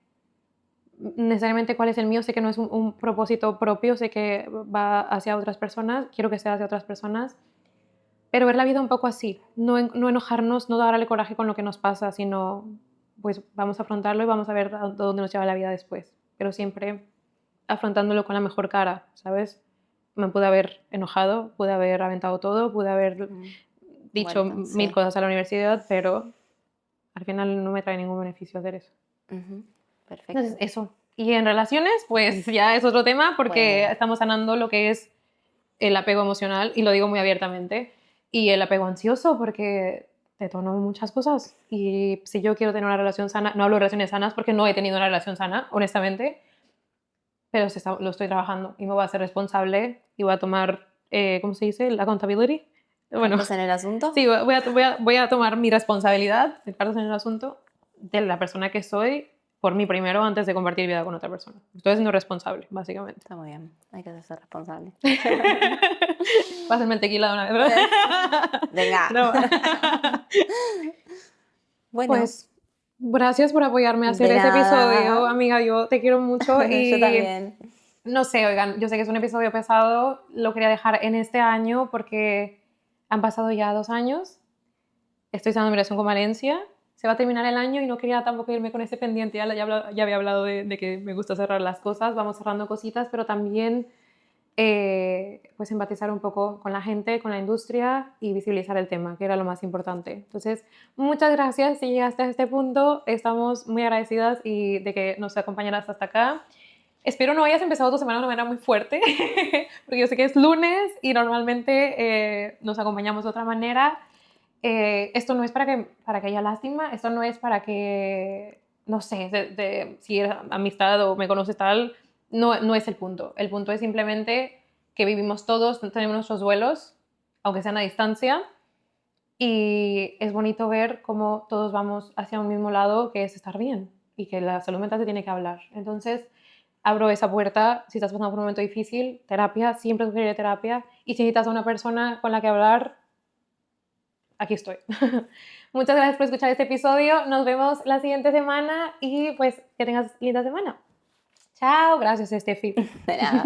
necesariamente cuál es el mío, sé que no es un propósito propio, sé que va hacia otras personas, quiero que sea hacia otras personas, pero ver la vida un poco así, no enojarnos, no darle coraje con lo que nos pasa, sino pues vamos a afrontarlo y vamos a ver a dónde nos lleva la vida después, pero siempre afrontándolo con la mejor cara, ¿sabes? Me pude haber enojado, pude haber aventado todo, pude haber dicho Bueno, mil sí. cosas a la universidad, pero al final no me trae ningún beneficio hacer eso. Ujú, perfecto. Entonces, eso. Y en relaciones, pues ya es otro tema porque Bueno. estamos sanando lo que es el apego emocional, y lo digo muy abiertamente, y el apego ansioso porque detono muchas cosas. Y si yo quiero tener una relación sana, no hablo de relaciones sanas porque no he tenido una relación sana, honestamente, pero lo estoy trabajando y me voy a hacer responsable y voy a tomar, ¿cómo se dice? La accountability. Bueno, ¿Cartas en el asunto? sí, voy a tomar mi responsabilidad, de cartas en el asunto, de la persona que soy, por mí primero, antes de compartir vida con otra persona. Estoy siendo responsable, básicamente. Está muy bien, hay que ser responsable. Pásenme el tequila de una vez, ¿verdad? Venga. No. Bueno, Pues, gracias por apoyarme a hacer de este episodio, nada. amiga. Yo te quiero mucho Yo y también. no sé, oigan, yo sé que es un episodio pesado, lo quería dejar en este año porque han pasado ya 2 años, estoy haciendo mi relación con Valencia, se va a terminar el año y no quería tampoco irme con ese pendiente, ya había hablado de que me gusta cerrar las cosas, vamos cerrando cositas, pero también pues empatizar un poco con la gente, con la industria y visibilizar el tema, que era lo más importante. Entonces, muchas gracias si llegaste a este punto, estamos muy agradecidas y de que nos acompañaras hasta acá. Espero no hayas empezado tu semana de una manera muy fuerte, porque yo sé que es lunes y normalmente nos acompañamos de otra manera. Esto no es para que haya lástima, esto no es para que, no sé, si eres amistad o me conoces tal, no es el punto. El punto es simplemente que vivimos todos, tenemos nuestros duelos, aunque sean a distancia, y es bonito ver cómo todos vamos hacia un mismo lado, que es estar bien, y que la salud mental se tiene que hablar. Entonces, abro esa puerta, si estás pasando por un momento difícil, terapia, siempre sugeriré terapia, y si necesitas a una persona con la que hablar, aquí estoy. Muchas gracias por escuchar este episodio, nos vemos la siguiente semana y pues que tengas linda semana. Chao, gracias Estefi. De nada.